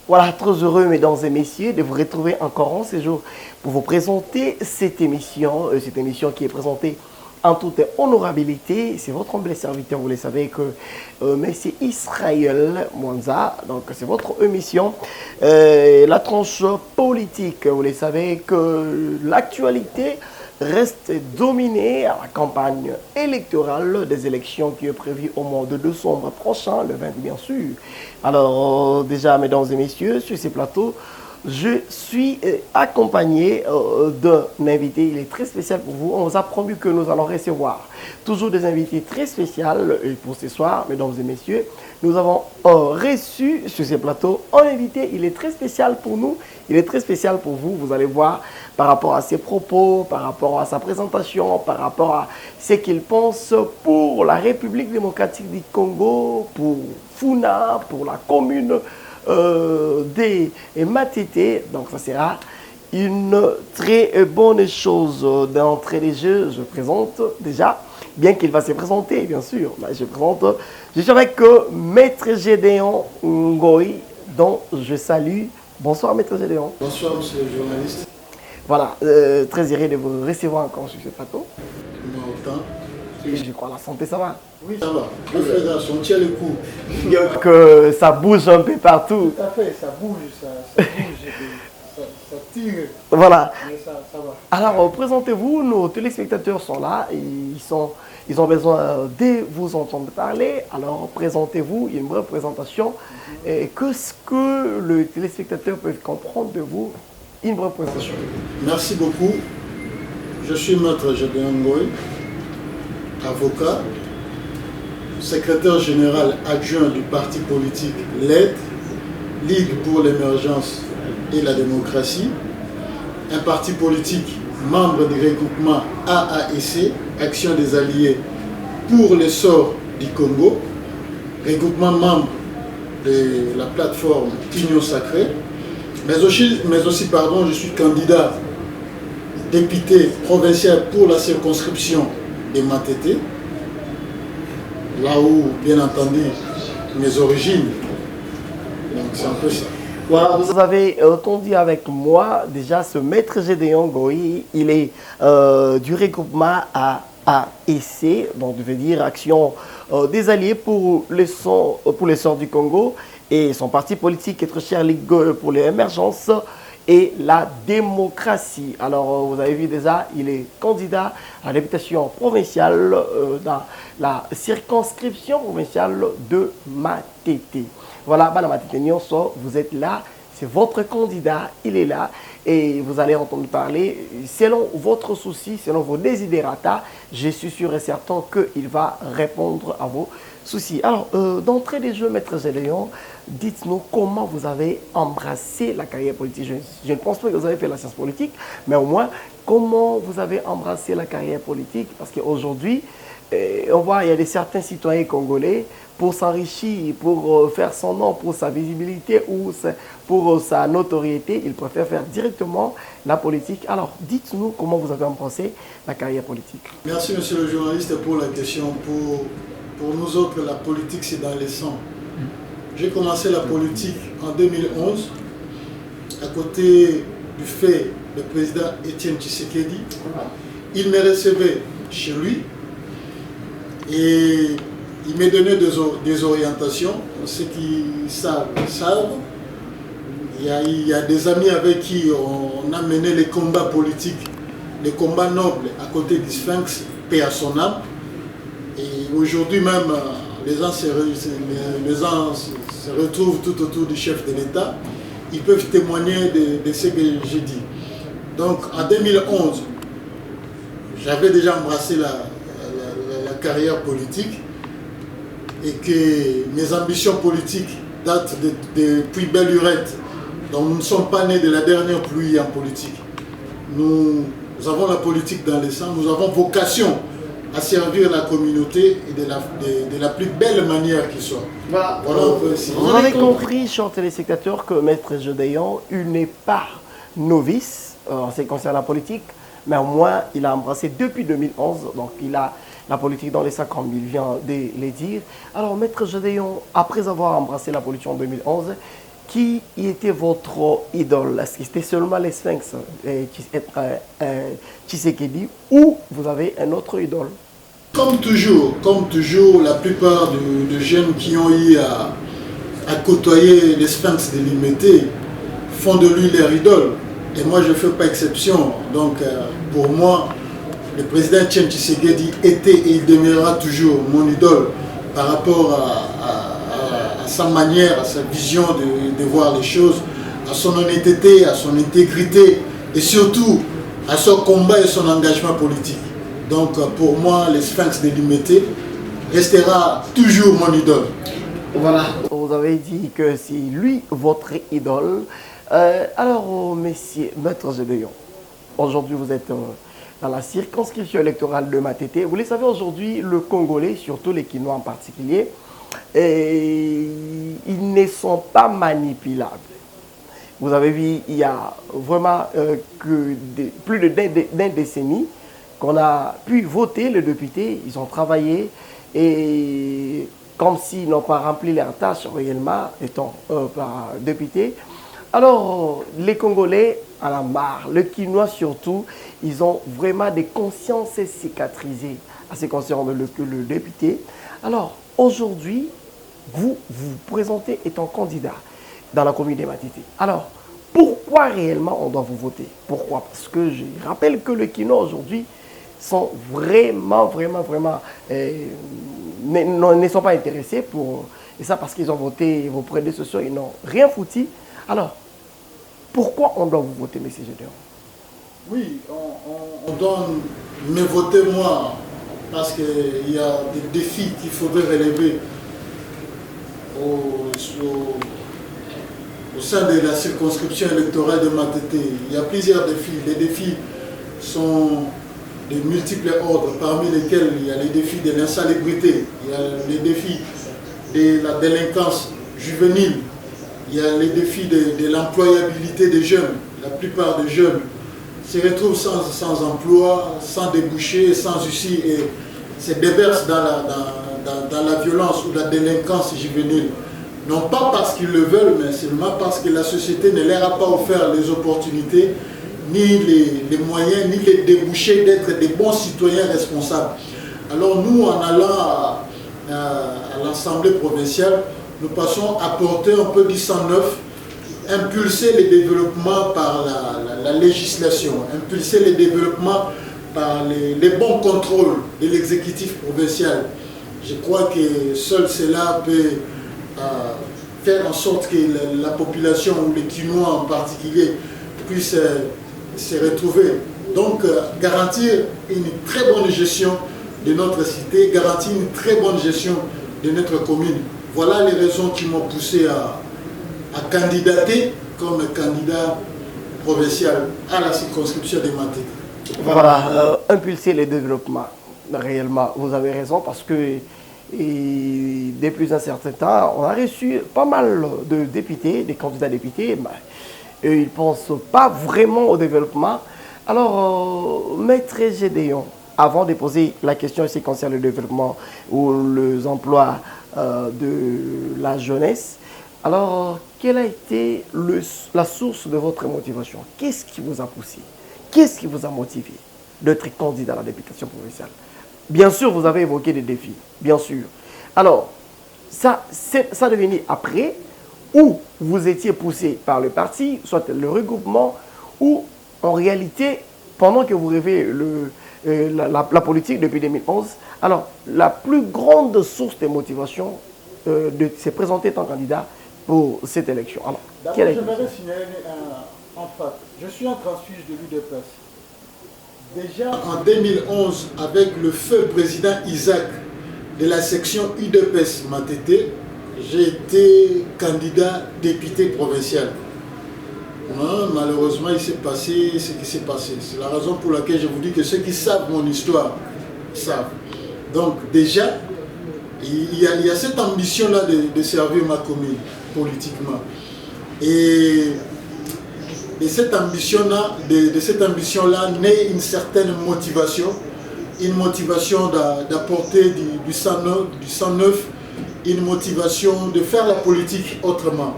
Voilà, très heureux, mesdames et messieurs, de vous retrouver encore en ce jour pour vous présenter cette émission qui est présentée en toute honorabilité. C'est votre humble serviteur, vous le savez, que Monsieur Israël Mwanza, donc c'est votre émission. La tranche politique, vous le savez, que l'actualité reste dominée à la campagne électorale des élections qui est prévue au mois de décembre prochain, le 20 bien sûr. Alors déjà, mesdames et messieurs, sur ces plateaux, je suis accompagné d'un invité, il est très spécial pour vous. On vous a promis que nous allons recevoir toujours des invités très spéciaux. Et pour ce soir, mesdames et messieurs, nous avons reçu sur ces plateaux un invité, il est très spécial pour nous, il est très spécial pour vous. Vous allez voir par rapport à ses propos, par rapport à sa présentation, par rapport à ce qu'il pense pour la République démocratique du Congo, pour Funa, pour la commune des Matete. Donc ça sera une très bonne chose d'entrée des jeux. Je présente déjà, bien qu'il va se présenter bien sûr, je suis avec Maître Gédéon Ngoï, dont je salue. Bonsoir Maître Gédéon. Bonsoir monsieur le journaliste. Voilà, très heureux de vous recevoir encore sur ce plateau. Moi autant. Je crois la santé ça va. Oui, ça va. Le fédération, on tient le coup. Que ça bouge un peu partout. Tout à fait, ça bouge, ça tire. Voilà. Mais ça va. Alors, présentez-vous, nos téléspectateurs sont là, ils ont besoin de vous entendre parler. Alors, présentez-vous, il y a une brève présentation. Qu'est-ce que le téléspectateur peut comprendre de vous? Une brève présentation. Merci beaucoup. Je suis Maître Gédéon Ngoï, avocat, secrétaire général adjoint du parti politique LED, Ligue pour l'émergence et la démocratie, un parti politique membre du regroupement AAEC, Action des Alliés pour l'essor du Congo, regroupement membre de la plateforme Union Sacrée, mais aussi je suis candidat député provincial pour la circonscription de Matete, là où, bien entendu, mes origines. Donc c'est un peu ça. Voilà, vous avez entendu avec moi déjà ce Maître Gédéon Ngoï, il est du regroupement AAEC, donc je veux dire Action des Alliés pour l'essor du Congo, et son parti politique est très cher, Ligue pour l'émergence et la démocratie. Alors, vous avez vu déjà, il est candidat à la députation provinciale dans la circonscription provinciale de Matete. Voilà, Madame Matete Nyonso, vous êtes là, c'est votre candidat, il est là, et vous allez entendre parler, selon votre souci, selon vos désidérata, je suis sûr et certain qu'il va répondre à vos soucis. Alors, d'entrée des jeux, Maître Gédéon, dites-nous comment vous avez embrassé la carrière politique. Je ne pense pas que vous avez fait la science politique, mais au moins, comment vous avez embrassé la carrière politique? Parce qu'aujourd'hui, on voit il y a certains citoyens congolais, pour s'enrichir, pour faire son nom, pour sa visibilité ou pour sa notoriété, ils préfèrent faire directement la politique. Alors, dites-nous comment vous avez embrassé la carrière politique. Merci monsieur le journaliste pour la question. Pour nous autres, la politique c'est dans les sangs. J'ai commencé la politique en 2011 à côté du fait du président Étienne Tshisekedi. Il me recevait chez lui et il m'a donné des orientations. Ceux qui savent. Il y a des amis avec qui on a mené les combats politiques, les combats nobles à côté du Sphinx, paix à son âme. Et aujourd'hui même, les gens se retrouvent tout autour du chef de l'État. Ils peuvent témoigner de ce que j'ai dit. Donc en 2011, j'avais déjà embrassé la carrière politique et que mes ambitions politiques datent depuis belle lurette. Donc nous ne sommes pas nés de la dernière pluie en politique. Nous avons la politique dans le sang, nous avons vocation à servir la communauté et de la plus belle manière qui soit. Voilà, vous avez compris, chers téléspectateurs, que Maître Gédéon, il n'est pas novice en ce qui concerne la politique, mais au moins il a embrassé depuis 2011, donc il a la politique dans les sacs, comme il vient de les dire. Alors, Maître Gédéon, après avoir embrassé la politique en 2011, qui était votre idole? Est-ce que c'était seulement les Sphinx, Tshisekedi, ou vous avez un autre idole? Comme toujours, la plupart de jeunes qui ont eu à côtoyer les Sphinx de Limete font de lui leur idole. Et moi, je ne fais pas exception. Donc, pour moi, le président Etienne Tshisekedi était et il demeurera toujours mon idole par rapport à sa manière, à sa vision de voir les choses, à son honnêteté, à son intégrité et surtout à son combat et son engagement politique. Donc, pour moi, les Sphinx de Limete restera toujours mon idole. Voilà, vous avez dit que c'est lui votre idole. Alors, messieurs, maître Gédéon, aujourd'hui vous êtes dans la circonscription électorale de Matete. Vous le savez, aujourd'hui, le Congolais, surtout les Kinois en particulier, ils ne sont pas manipulables. Vous avez vu, il y a vraiment plus d'une décennie qu'on a pu voter les députés. Ils ont travaillé et comme s'ils n'ont pas rempli leurs tâches réellement, étant députés. Alors, les Congolais en ont marre, les Kinois surtout, ils ont vraiment des consciences cicatrisées à ce qui concerne le député. Alors, aujourd'hui, vous vous présentez étant candidat dans la commune de Matete. Alors, pourquoi réellement on doit vous voter? Pourquoi? Parce que je rappelle que les Kinois aujourd'hui sont vraiment ne sont pas intéressés pour... Et ça parce qu'ils ont voté vos prédécesseurs, ils n'ont rien foutu. Alors, pourquoi on doit vous voter, M. Gédéon? Oui, on doit me voter moi, parce qu'il y a des défis qu'il faudrait relever au sein de la circonscription électorale de Matete. Il y a plusieurs défis. Les défis sont de multiples ordres, parmi lesquels il y a les défis de l'insalubrité, il y a les défis de la délinquance juvénile, il y a les défis de l'employabilité des jeunes. La plupart des jeunes se retrouvent sans emploi, sans débouché, sans issue et se déversent dans la violence ou la délinquance juvénile. Non pas parce qu'ils le veulent, mais seulement parce que la société ne leur a pas offert les opportunités, ni les moyens, ni les débouchés d'être des bons citoyens responsables. Alors nous, en allant à l'Assemblée provinciale, nous passons à porter un peu du sang neuf, impulser les développements par la législation, impulser les développements par les bons contrôles de l'exécutif provincial. Je crois que seul cela peut faire en sorte que la population, ou les Kinois en particulier, puissent se retrouver. Donc, garantir une très bonne gestion de notre cité, garantir une très bonne gestion de notre commune. Voilà les raisons qui m'ont poussé à candidater comme candidat provincial à la circonscription de Matete. Voilà, impulser les développements. Réellement, vous avez raison, parce que depuis un certain temps, on a reçu pas mal de députés, des candidats députés, mais ils ne pensent pas vraiment au développement. Alors, Maître Gédéon, avant de poser la question en ce qui concerne le développement ou les emplois de la jeunesse, alors, quelle a été la source de votre motivation? Qu'est-ce qui vous a poussé? Qu'est-ce qui vous a motivé d'être candidat à la députation provinciale? Bien sûr, vous avez évoqué des défis, bien sûr. Alors, ça devenu après, ou vous étiez poussé par le parti, soit le regroupement, ou en réalité, pendant que vous rêvez la politique depuis 2011, alors la plus grande source de motivation de se présenter en candidat pour cette élection. Alors, d'abord, je voudrais signaler en fait, je suis un transfuge de l'UDPS. Déjà en 2011, avec le feu président Isaac de la section UDPS Matete, j'ai été candidat député provincial. Malheureusement, il s'est passé ce qui s'est passé. C'est la raison pour laquelle je vous dis que ceux qui savent mon histoire savent. Donc déjà, il y a cette ambition-là de servir ma commune politiquement. Et de cette ambition-là naît une certaine motivation, une motivation d'apporter du sang neuf, une motivation de faire la politique autrement.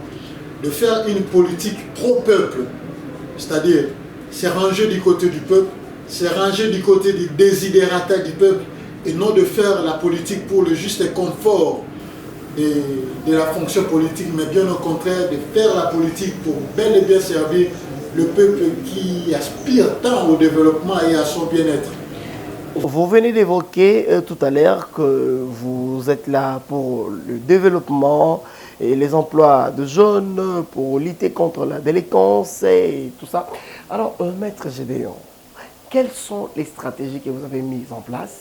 de faire une politique pro-peuple, c'est-à-dire c'est ranger du côté du peuple, c'est ranger du côté des desiderata du peuple, et non de faire la politique pour le juste confort de la fonction politique, mais bien au contraire de faire la politique pour bel et bien servir le peuple qui aspire tant au développement et à son bien-être. Vous venez d'évoquer tout à l'heure que vous êtes là pour le développement et les emplois de jeunes, pour lutter contre la délinquance et tout ça. Alors, Maître Gédéon, quelles sont les stratégies que vous avez mises en place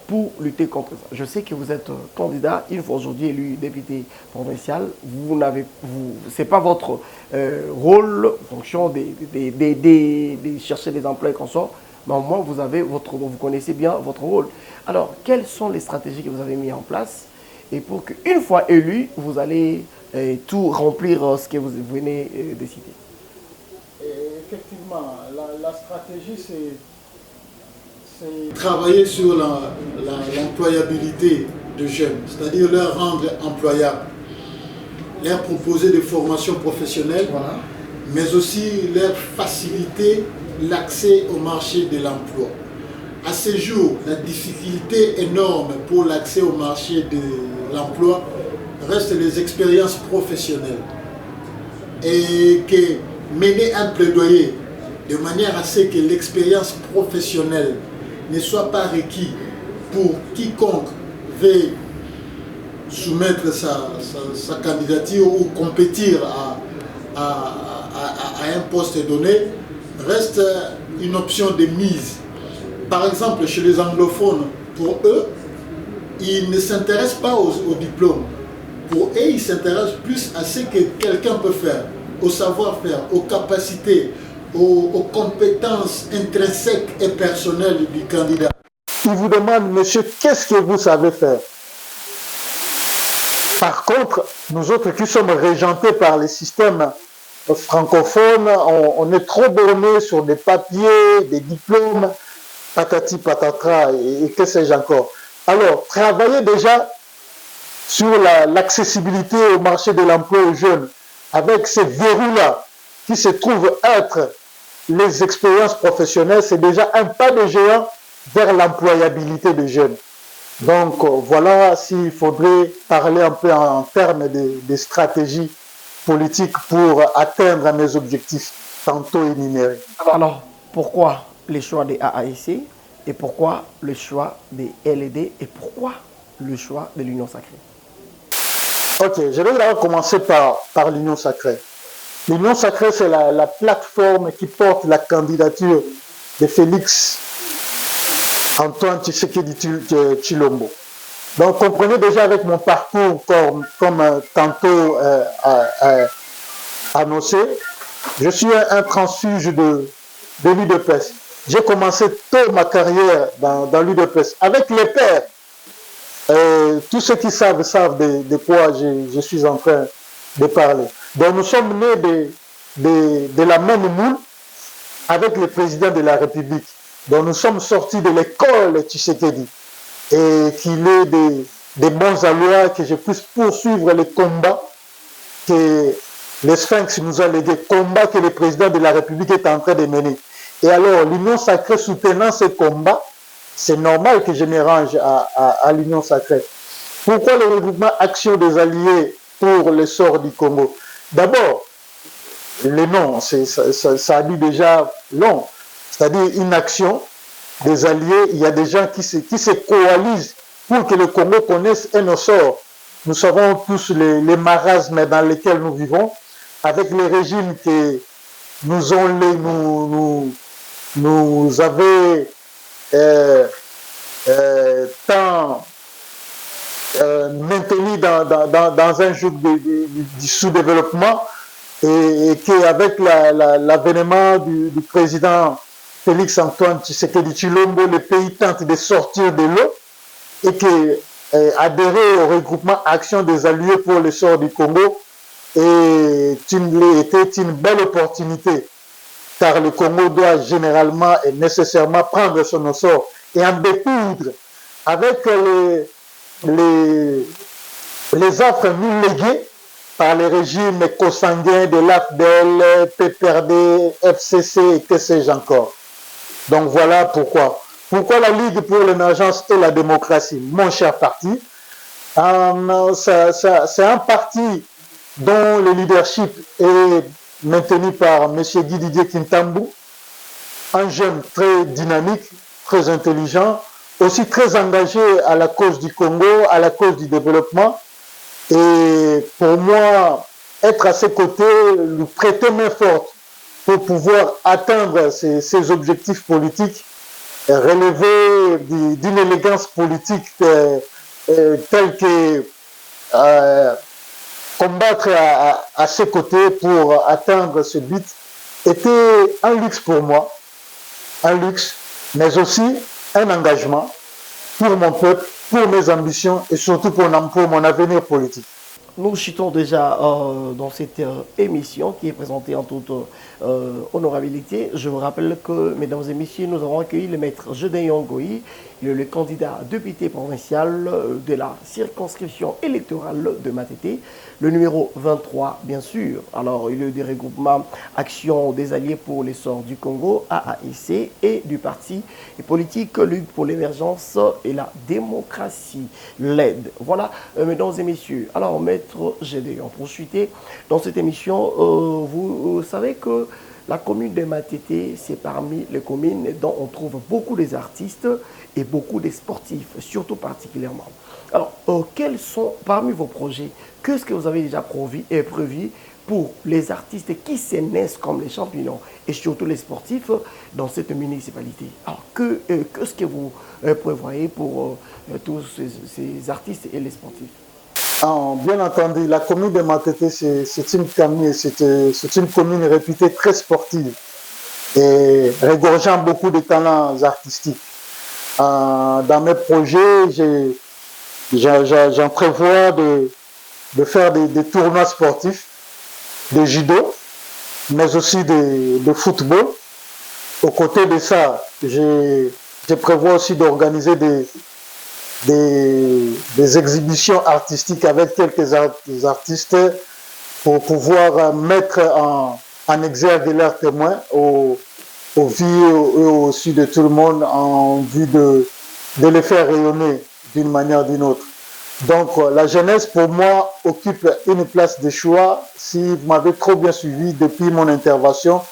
pour lutter contre ça? Je sais que vous êtes candidat, une fois aujourd'hui élu député provincial. Ce n'est pas votre rôle, fonction de chercher des emplois et consorts, mais au moins vous connaissez bien votre rôle. Alors, quelles sont les stratégies que vous avez mises en place et pour qu'une fois élu, vous allez tout remplir ce que vous venez de citer? Effectivement, la stratégie, c'est travailler sur l'employabilité de jeunes, c'est-à-dire leur rendre employables, leur proposer des formations professionnelles, voilà, mais aussi leur faciliter l'accès au marché de l'emploi. À ce jour, la difficulté énorme pour l'accès au marché de l'emploi reste les expériences professionnelles. Et que mener un plaidoyer de manière à ce que l'expérience professionnelle ne soit pas requis pour quiconque veuille soumettre sa candidature ou compétir à un poste donné, reste une option de mise. Par exemple, chez les anglophones, pour eux, ils ne s'intéressent pas au diplôme. Pour eux, ils s'intéressent plus à ce que quelqu'un peut faire, au savoir-faire, aux capacités, aux compétences intrinsèques et personnelles du candidat. Il vous demande, monsieur, qu'est-ce que vous savez faire? Par contre, nous autres qui sommes régentés par les systèmes francophones, on est trop bornés sur des papiers, des diplômes, patati patatra et que sais-je encore. Alors, travaillez déjà sur l'accessibilité au marché de l'emploi aux jeunes avec ces verrous-là qui se trouvent être les expériences professionnelles, c'est déjà un pas de géant vers l'employabilité des jeunes. Donc voilà s'il faudrait parler un peu en termes de stratégie politique pour atteindre mes objectifs tantôt énumérés. Alors, pourquoi le choix des AAIC et pourquoi le choix des LED et pourquoi le choix de l'Union Sacrée? Ok, je vais d'abord commencer par l'Union Sacrée. L'Union Sacrée, c'est la plateforme qui porte la candidature de Félix Antoine Tshisekedi Tshilombo. Donc, comprenez déjà avec mon parcours, comme tantôt annoncé, je suis un transfuge de l'UDPS. J'ai commencé tôt ma carrière dans l'UDPS avec les pères. Tous ceux qui savent de quoi je suis en train de parler. Donc nous sommes nés de la même moule avec le président de la République. Donc nous sommes sortis de l'école Tshisekedi. Et qu'il ait des bons allois, que je puisse poursuivre les combats que les Sphinx nous ont légués, combats que le président de la République est en train de mener. Et alors l'Union Sacrée soutenant ces combats, c'est normal que je me range à l'Union Sacrée. Pourquoi le regroupement Action des Alliés pour l'essor du Congo? D'abord, le nom, ça dit déjà long. C'est-à-dire une action des alliés, il y a des gens qui se coalisent pour que le Congo connaisse un essor. Nous savons tous les marasmes dans lesquels nous vivons, avec les régimes que nous avaient tant maintenu dans un joug du sous-développement et qu'avec l'avènement du président Félix Antoine Tshisekedi Tshilombo, le pays tente de sortir de l'eau et que adhérer au regroupement Action des Alliés pour l'essor du Congo était une belle opportunité car le Congo doit généralement et nécessairement prendre son essor et en découdre avec les offres nous léguées par les régimes consanguins de l'AFDEL, PPRD, FCC et que sais-je encore. Donc voilà pourquoi. Pourquoi la Ligue pour l'émergence et la démocratie, mon cher parti, c'est un parti dont le leadership est maintenu par M. Guy Didier Kintambu, un jeune très dynamique, très intelligent, aussi très engagé à la cause du Congo, à la cause du développement. Et pour moi, être à ses côtés, lui prêter main forte pour pouvoir atteindre ses objectifs politiques, relever d'une élégance politique telle que combattre à ses côtés pour atteindre ce but était un luxe pour moi, un luxe, mais aussi un engagement pour mon peuple, pour mes ambitions et surtout pour mon avenir politique. Nous chutons déjà dans cette émission qui est présentée en toute honorabilité. Je vous rappelle que, mesdames et messieurs, nous avons accueilli le maître Gédéon Ngoï, le candidat député provincial de la circonscription électorale de Matete, le numéro 23, bien sûr. Alors, il est du regroupement Action des Alliés pour l'essor du Congo, AAIC, et du parti politique Ligue pour l'émergence et la démocratie, LED. Voilà, mesdames et messieurs. Alors, maître Gédéon, pour chuter dans cette émission, vous savez que la commune de Matete, c'est parmi les communes dont on trouve beaucoup des artistes et beaucoup des sportifs, surtout particulièrement. Alors, quels sont parmi vos projets, qu'est-ce que vous avez déjà prévu pour les artistes qui se naissent comme les champions et surtout les sportifs dans cette municipalité? Alors, qu'est-ce que vous prévoyez pour tous ces artistes et les sportifs? Bien entendu, la commune de Matete, c'est une commune réputée très sportive et regorgeant beaucoup de talents artistiques. Dans mes projets, j'en prévois de faire des tournois sportifs, de judo, mais aussi de football. Aux côtés de ça, je prévois aussi d'organiser des exhibitions artistiques avec quelques artistes pour pouvoir mettre en exergue leurs témoins aux vies et aussi de tout le monde en vue de les faire rayonner d'une manière ou d'une autre. Donc la jeunesse pour moi occupe une place de choix. Si vous m'avez trop bien suivi depuis mon intervention,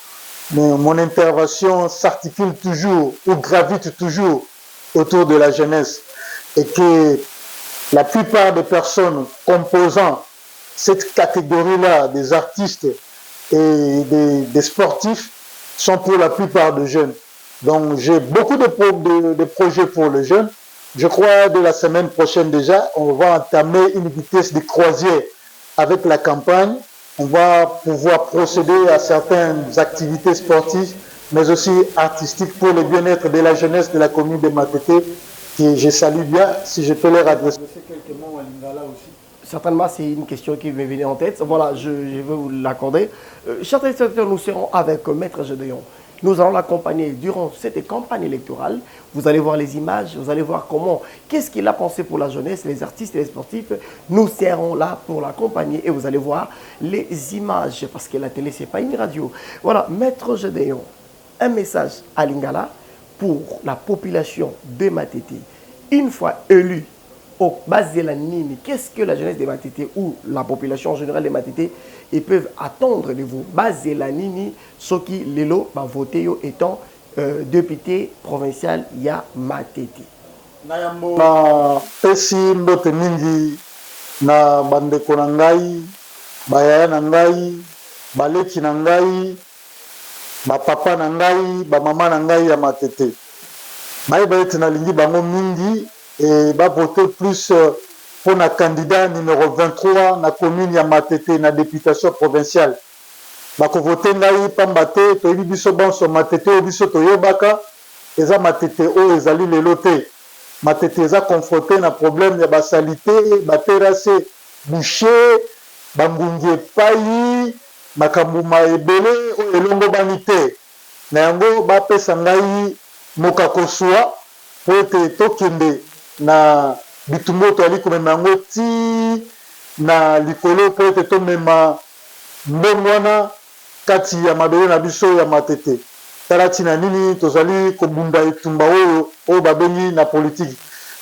mais mon intervention s'articule toujours ou gravite toujours autour de la jeunesse. Et que la plupart des personnes composant cette catégorie-là, des artistes et des sportifs, sont pour la plupart de jeunes. Donc j'ai beaucoup de projets pour les jeunes. Je crois de la semaine prochaine déjà, on va entamer une vitesse de croisière avec la campagne. On va pouvoir procéder à certaines activités sportives, mais aussi artistiques pour le bien-être de la jeunesse de la commune de Matete. Et je salue bien, si je peux leur adresser quelques mots à Lingala aussi. Certainement, c'est une question qui me venait en tête. Voilà, je vais vous l'accorder. Chers téléspectateurs, nous serons avec Maître Gédéon. Nous allons l'accompagner durant cette campagne électorale. Vous allez voir les images, vous allez voir comment, qu'est-ce qu'il a pensé pour la jeunesse, les artistes et les sportifs. Nous serons là pour l'accompagner et vous allez voir les images, parce que la télé, ce n'est pas une radio. Voilà, Maître Gédéon, un message à Lingala pour la population de Matete. Une fois élue au base de la Nini, qu'est-ce que la jeunesse de Matete ou la population en général de Matete ils peuvent attendre de vous? Base de la Nini, ce qui l'élo va voter étant député provincial ya Matete. Na pesi mbote mingi na bandeko na ngai, bayaya na ngai, baleki na ngai, bapapa na ngai, bamama na ngai ya Matete. Bayeba ete nalingi bango mingi et ba voter plus pour na candidat numéro 23 na commune ya Matete na députation provinciale. Bako voter ngai pamba te toyebi biso banso Matete o biso toyebaka eza Matete o ezali lelo te. Matete eza confronté na problème ya basalité, baterase boucher, bangungi epai, makambo maebele o elongo bani te. Na yango bapesa ngai mokakoswa po ete tokende na bitumbo toali komema yango ti na likolo po ete tomema mbongo wana kati ya mabele na biso ya matete. Tala tina nini tozali kobunda etumba oyo babengi na politiki.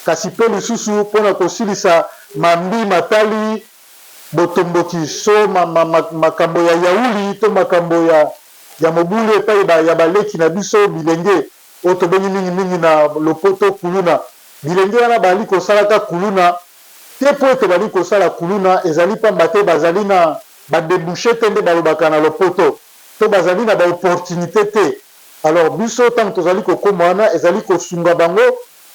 Kasi pe lisusu mpona kosilisa mambi matali botomboki so makambo ya yauli to makambo ya mobulu epai ya baleki na biso bilenge oyo tobengi mingimingi na lopoto kuluna. Bilenge wana bali kosalaka kuluna te po ete bali kosala kuluna ezali pamba te bazali na badebouche te nde balobaka na lopoto to bazali na baopportunité te. Alors biso ntango tozali kokoma wana ezali kosunga bango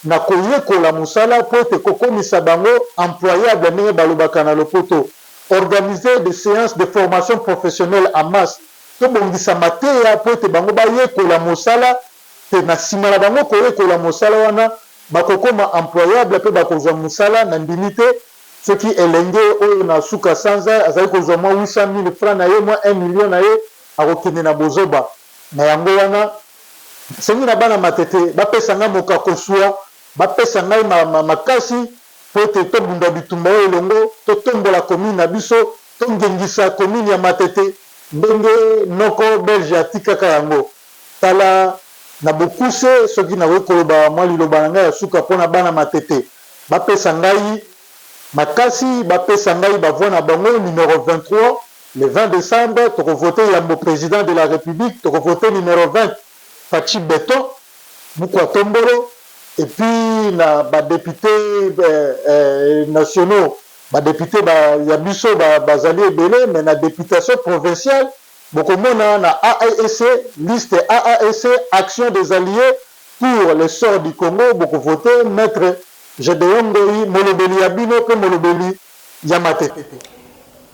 na koyekola mosala po ete kokomisa bango employable ndenge balobaka na lopoto. Organiser des séances de formation professionnelle en masse tobongisa mateya po ete bango bayekola mosala te na nsima na bango koyekola mosala wana bakokoma employable mpe bakozwa mosala na ndimi te. Soki elenge oyo na suka sanza azali kozwa mwa 800 000 francs na ye mwa 1 million na ye akokende na bozoba na yango wana sengi na bana matete bapesa ngai mokakosua bapesa ngai makasi po ete tobunda bitumba oyo elongo totombola komine na biso tongengisa komine ya matete ndenge noko belge atikaka yango. Tala na bokuse soki nakoki koloba mwa liloba na ngai ya suka mpona bana matete bapesa ngai makasi bapesa ngai bavoi na bango numéro 23 le 20 décembre tokovote yambo président de la république tokovote numéro 20 Fachi Beton Mukwa Tombolo et puis na badéputé nationaux badéputé ya biso bazali ebele mais na députation provinciale bokomona na AAEC liste AAEC action des alliés pour le sort du Congo bokovote maître Gédéon Ngoyi molobeli ya bino pe molobeli ya matete.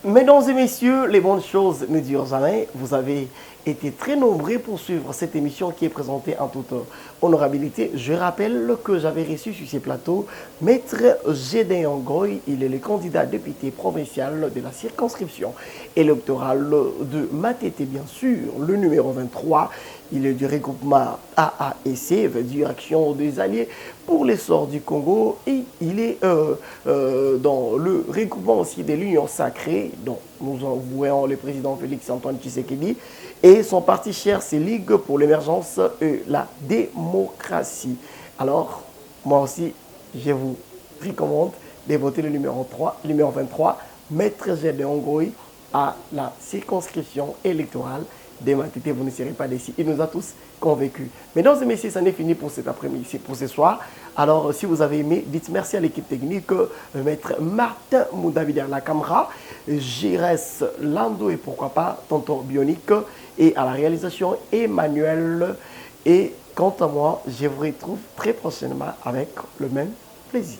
Mesdames et messieurs, les bonnes choses ne durent jamais. Vous avez été très nombreux pour suivre cette émission qui est présentée en toute honorabilité. Je rappelle que j'avais reçu sur ces plateaux Maître Gédéon Ngoyi. Il est le candidat député provincial de la circonscription électorale de Matete, bien sûr, le numéro 23. Il est du regroupement AAEC, veut dire Action des Alliés pour l'essor du Congo. Et il est dans le regroupement aussi de l'Union Sacrée, dont nous voyons le président Félix Antoine Tshisekedi. Et son parti cher, c'est Ligue pour l'émergence et la démocratie. Alors, moi aussi, je vous recommande de voter le numéro 23, Maître Gédéon Ngoyi, à la circonscription électorale de Matete. Vous ne serez pas déçus. Il nous a tous convaincus. Mesdames et messieurs, ça n'est fini pour cet après-midi, pour ce soir. Alors, si vous avez aimé, dites merci à l'équipe technique, Maître Martin Moudavid à la caméra, Jires Lando et pourquoi pas Tonton Bionique, et à la réalisation Emmanuel. Et quant à moi, je vous retrouve très prochainement avec le même plaisir.